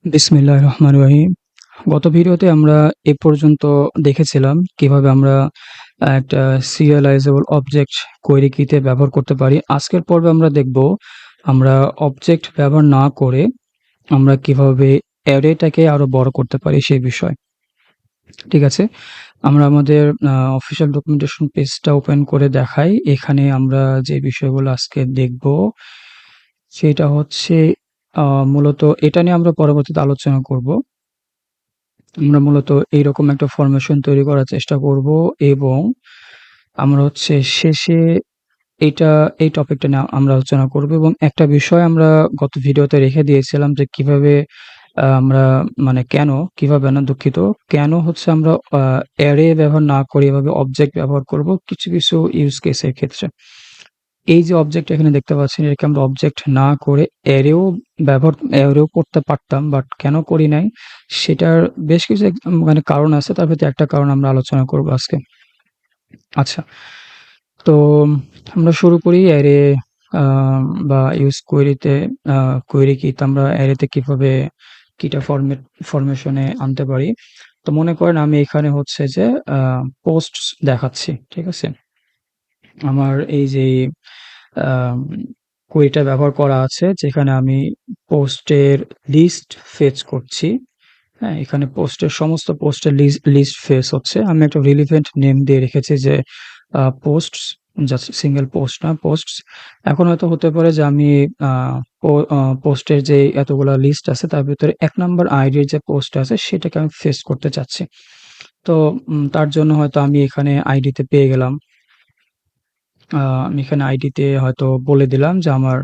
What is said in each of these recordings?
বিসমিল্লাহির রহমানির রহিম। গত ভিডিওতে আমরা এ পর্যন্ত দেখেছিলাম কিভাবে আমরা একটা serializable object query key-তে ব্যবহার করতে পারি। আজকের পর্বে আমরা দেখব আমরা অবজেক্ট ব্যবহার না করে আমরা কিভাবে অ্যারেটাকে আরো বড় করতে পারি সেই বিষয়। ঠিক আছে? আমরা আমাদের অফিসিয়াল ডকুমেন্টেশন পেজটা ওপেন করে দেখাই। এখানে আমরা যে বিষয়গুলো আজকে দেখব সেটা হচ্ছে মূলত এটা নিয়ে আমরা পরবর্তীতে আলোচনা করব। আমরা মূলত এইরকম একটা ফরমেশন তৈরি করার চেষ্টা করব এবং আমরা হচ্ছে শেষে এইটা এই টপিকটা নিয়ে আমরা আলোচনা করব এবং একটা বিষয় আমরা গত ভিডিওতে রেখে দিয়েছিলাম যে কিভাবে আমরা মানে কিভাবে না দুঃখিত, কেন হচ্ছে আমরা অ্যারে ব্যবহার না করে এভাবে অবজেক্ট ব্যবহার করব কিছু ইউজ কেসের ক্ষেত্রে। এই যে অবজেক্ট এখানে দেখতে পাচ্ছেন এটাকে আমরা অবজেক্ট না করে অ্যারেও করতে পারতাম, বাট কেন করি নাই সেটার বেশ কিছু মানে কারণ আছে। তার ভিতরে একটা কারণ আমরা আলোচনা করব আজকে। আচ্ছা, তো আমরা শুরু করি অ্যারে বা ইউজ কোয়েরিতে। কোয়েরি কি আমরা অ্যারেতে কিভাবে কিটা ফরমেশনে আনতে পারি। তো মনে করেন আমি এখানে হচ্ছে যে পোস্ট দেখাচ্ছি, ঠিক আছে? আমার এই যে আম কুইরিটা ব্যবহার করা আছে যেখানে আমি পোস্টের লিস্ট ফেচ করছি। হ্যাঁ? এখানে সমস্ত পোস্টের লিস্ট ফেচ হচ্ছে। আমি একটা রিলেভেন্ট নেম দিয়ে রেখেছি যে পোস্টস, জাস্ট সিঙ্গেল পোস্ট না, পোস্টস। এখন হয়তো হতে পারে যে আমি আ পোস্টের যে এতগুলা লিস্ট আছে তার ভিতরে ১ নাম্বার আইডির যে পোস্ট আছে সেটাকে আমি ফেচ করতে চাচ্ছি। তো তার জন্য হয়তো আমি এখানে আইডিতে পেয়ে গেলাম। আমি এখানে আইডিতে হয়তো বলে দিলাম যে আমার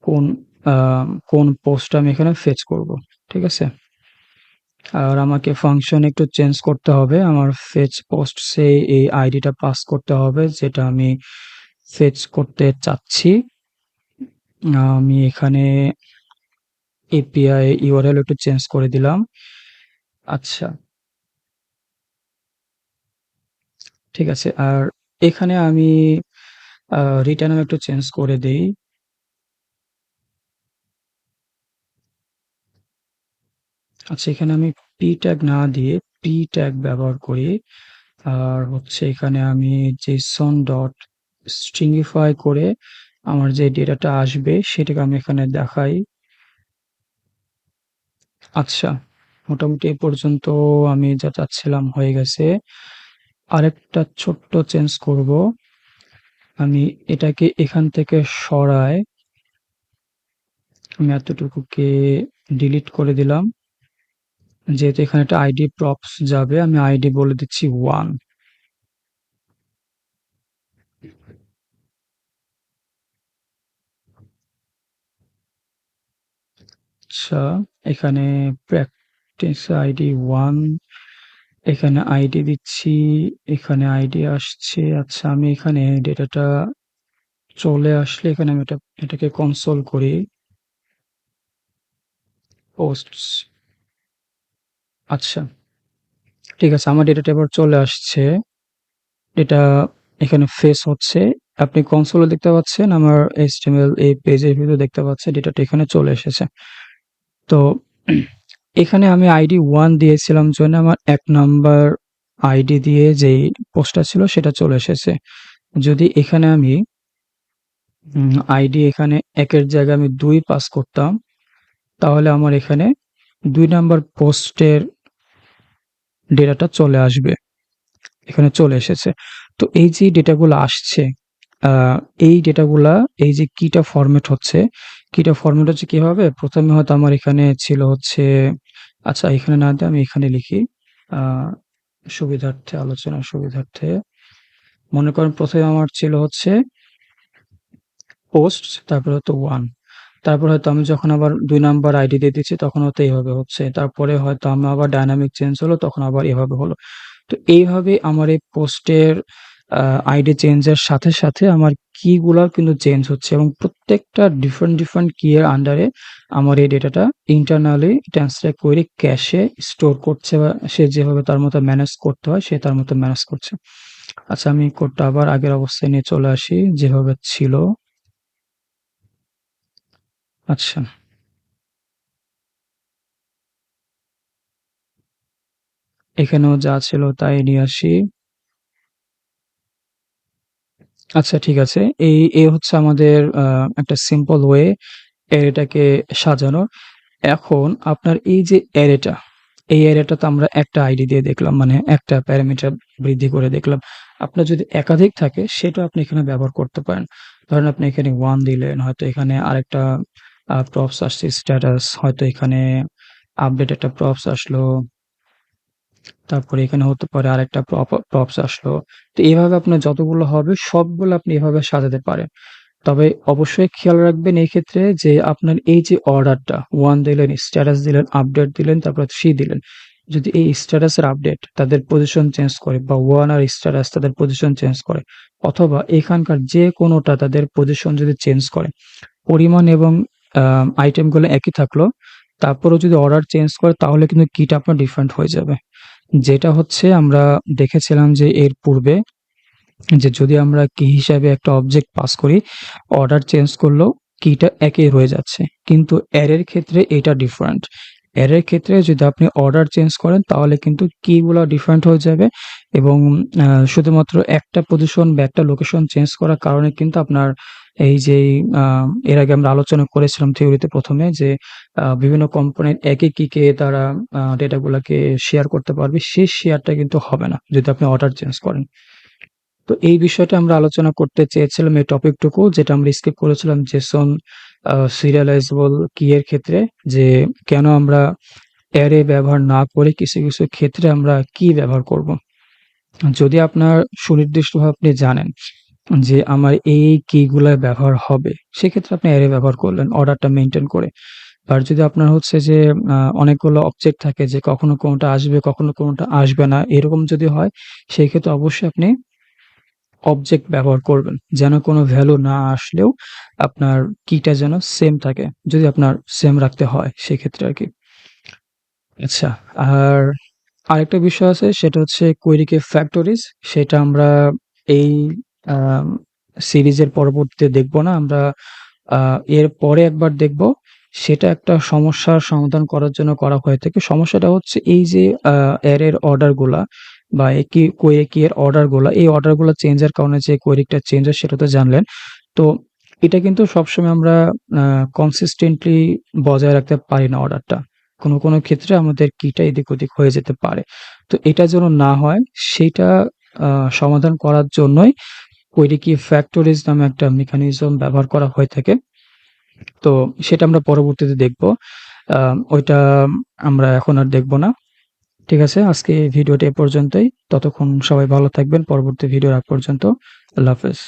কোন আ কোন পোস্টটা আমি এখানে ফেচ করব। ঠিক আছে? আর আমাকে ফাংশন একটু চেঞ্জ করতে হবে। আমার ফেচ পোস্টস এ এই আইডিটা পাস করতে হবে যেটা আমি ফেচ করতে চাচ্ছি। আমি এখানে এপিআই ইউআরএল একটু চেঞ্জ করে দিলাম। আচ্ছা, ঠিক আছে। আর এখানে আমি রিটার্নও একটু চেঞ্জ করে দেই। আচ্ছা, এখানে আমি p ট্যাগ না দিয়ে p ট্যাগ ব্যবহার করি। আর হচ্ছে এখানে আমি json ডট stringify করে আমার যে ডেটাটা আসবে সেটাকে আমি এখানে দেখাই। আচ্ছা, মোটামুটি এ পর্যন্ত আমি যা চাচ্ছিলাম হয়ে গেছে। আরেকটা ছোট্ট চেঞ্জ করব। আমি এটাকে এখান থেকে সরায় আমি এতটুকুকে ডিলিট করে দিলাম। যেহেতু এখানে একটা আইডি প্রপস যাবে, আমি আইডি বলে দিচ্ছি 1। আচ্ছা, এখানে প্র্যাকটিস আইডি 1, এখানে আইডি দিচ্ছি, এখানে আইডি আসছে। আচ্ছা, আমি এখানে ডেটাটা চলে আসলে এখানে আমি এটাকে কনসোল করি। পোস্টস। আচ্ছা, ঠিক আছে। আমার ডেটাটা এবার চলে আসছে। এটা এখানে ফেস হচ্ছে। আপনি কনসোলে দেখতে পাচ্ছেন আমার HTML এই পেজের ভিতরে দেখতে পাচ্ছেন ডেটাটা এখানে চলে এসেছে। তো এখানে আমি আইডি 1 দিয়েছিলাম জন্য আমার ১ নাম্বার আইডি দিয়ে যেই পোস্টটা ছিল সেটা চলে এসেছে। যদি এখানে আমি আইডি এখানে ১ এর জায়গায় আমি ২ পাস করতাম, তাহলে আমার এখানে ২ নাম্বার পোস্টের ডেটাটা চলে আসবে। এখানে চলে এসেছে। তো এই যে ডেটাগুলা আসছে, আ এই ডেটাগুলা এই যে কিটা ফরমেট হচ্ছে, কিটা ফরমেট হচ্ছে কিভাবে? ১ম এ হয়তো আমার এখানে ছিল হচ্ছে, আচ্ছা এখানে না দিয়ে আমি এখানে লিখি। আ আলোচনার সুবিধার্থে মনে করেন ১ম এ আমার ছিল হচ্ছে পোস্ট, তারপরে হয়তো 1, তারপর হয়তো আমি যখন আবার ২ নাম্বার আইডি দিয়ে দিচ্ছি তখন হয়তো এইভাবে হচ্ছে। তারপরে হয়তো আমার আবার ডায়নামিক চেঞ্জ হলো, তখন আবার এভাবে হলো। তো এইভাবে আমার এই পোস্টের আ আইডি চেঞ্জের সাথে আমার কি গুলাও কিন্তু চেঞ্জ হচ্ছে এবং প্রত্যেকটা ডিফারেন্ট কি এর আন্ডারে আমার এই ডেটাটা ইন্টারনালি ট্রান্সলেট করে ক্যাশে স্টোর করছে বা সে যেভাবে তার মতো ম্যানেজ করতে হয় সে তার মতো ম্যানেজ করছে। আচ্ছা, আমি কোডটা আবার আগের অবস্থায় নিয়ে চলে আসি যেভাবে ছিল। আচ্ছা, এখানেও যা ছিল তাই নিয়ে আসি। আচ্ছা ঠিক আছে। এই হচ্ছে আমাদের একটা সিম্পল ওয়ে অ্যারেটাকে সাজানোর। এখন আপনার এই যে অ্যারেটা, এই অ্যারেটাতে আমরা একটা আইডি দিয়ে দেখলাম, মানে একটা প্যারামিটার বৃদ্ধি করে দেখলাম। আপনার যদি একাধিক থাকে সেটাও আপনি এখানে ব্যবহার করতে পারেন। ধরেন আপনি এখানে 1 দিলেন, হয়তো এখানে আরেকটা প্রপস আসছে স্ট্যাটাস, হয়তো এখানে আপডেট একটা প্রপস আসলো। তারপরে এখানে হতে পারে আরেকটা প্রপস আসলো। তো এভাবে আপনার যতগুলো হবে সবগুলো আপনি এভাবে সাজাতে পারেন। তবে অবশ্যই খেয়াল রাখবেন এই ক্ষেত্রে যে আপনার এই যে অর্ডারটা 1 দিলেন, স্ট্যাটাস দিলেন, আপডেট দিলেন, তারপর 3 দিলেন। যদি এই স্ট্যাটাস আর আপডেট তাদের পজিশন চেঞ্জ করে, বা 1 আর স্ট্যাটাস তাদের পজিশন চেঞ্জ করে, অথবা এখানকার যে কোনোটা তাদের পজিশন যদি চেঞ্জ করে, পরিমাণ এবং আইটেমগুলো একই থাকলো, তারপরেও যদি অর্ডার চেঞ্জ করে, তাহলে কিন্তু কিটা আপনার ডিফারেন্ট হয়ে যাবে। যেটা হচ্ছে আমরা দেখেছিলাম যে এর পূর্বে, যে যদি আমরা কি হিসাবে একটা অবজেক্ট পাস করি, অর্ডার চেঞ্জ করলেও কিটা একই রয়ে যাচ্ছে। কিন্তু অ্যারের ক্ষেত্রে এটা ডিফারেন্ট। অ্যারের ক্ষেত্রে যদি আপনি অর্ডার চেঞ্জ করেন তাহলে কিন্তু কিগুলো ডিফারেন্ট হয়ে যাবে, এবং শুধুমাত্র একটা পজিশন বা একটা লোকেশন চেঞ্জ করার কারণে কিন্তু আপনার এই যে এর আগে আমরা আলোচনা করেছিলাম থিওরিতে প্রথমে, যে বিভিন্ন কম্পোনেন্ট একই কিকে তারা ডেটাগুলোকে শেয়ার করতে পারবে, সেই শেয়ারটা কিন্তু হবে না যদি আপনি অর্ডার চেঞ্জ করেন। তো এই বিষয়টা আমরা আলোচনা করতে চেয়েছিলাম, এই টপিকটুকু যেটা আমরা স্কিপ করেছিলাম জেসন সিরিয়ালাইজেবল কি এর ক্ষেত্রে, যে কেন আমরা অ্যারে ব্যবহার না করে কিছু কিছু ক্ষেত্রে আমরা কি ব্যবহার করব। যদি আপনার সুনির্দিষ্টভাবে আপনি জানেন যে আমার এই কিগুলা ব্যবহার হবে, সেক্ষেত্রে আপনি অ্যারে ব্যবহার করলেন অর্ডারটা মেনটেন করে। আর যদি আপনার হচ্ছে যে অনেকগুলো অবজেক্ট থাকে, যে কখনো কোনোটা আসবে কখনো কোনোটা আসবে না, এরকম যদি হয়, সেই ক্ষেত্রে অবশ্যই আপনি অবজেক্ট ব্যবহার করবেন। যেন কোনো ভ্যালু না আসলেও আপনার কিটা যেন সেম থাকে, যদি আপনার সেম রাখতে হয় সেক্ষেত্রে আরকি। আচ্ছা, আর আরেকটা বিষয় আছে, সেটা হচ্ছে কোয়েরিকে ফ্যাক্টরিজ। সেটা আমরা এই আম সিরিজের পরবর্তীতে দেখব না। আমরা এর পরে একবার দেখব। সেটা একটা সমস্যার সমাধান করার জন্য করা হয়ে থাকে। সমস্যাটা হচ্ছে এই যে অ্যারের অর্ডারগুলা, বা কোয়েরি কি এর অর্ডারগুলা, এই অর্ডারগুলা চেঞ্জের কারণে যে কোয়েরিটা চেঞ্জ হয় সেটা তো জানলেন। তো এটা কিন্তু সবসময় আমরা আ কনসিস্টেন্টলি বজায় রাখতে পারি না অর্ডারটা। কোনো ক্ষেত্রে আমাদের কিটা এদিক-ওদিক হয়ে যেতে পারে। তো এটা যেন না হয়, সেইটা আ সমাধান করার জন্যই কোয়েরি কি ফ্যাক্টরিজ নামে একটা মেকানিজম ব্যবহার করা হয়ে থাকে। তো সেটা আমরা পরবর্তীতে দেখব। ওইটা আমরা এখন আর দেখব না। ঠিক আছে? আজকে ভিডিওটা এ পর্যন্তই। ততক্ষণ সবাই ভালো থাকবেন। পরবর্তী ভিডিওর আগ পর্যন্ত আল্লাহ হাফেজ।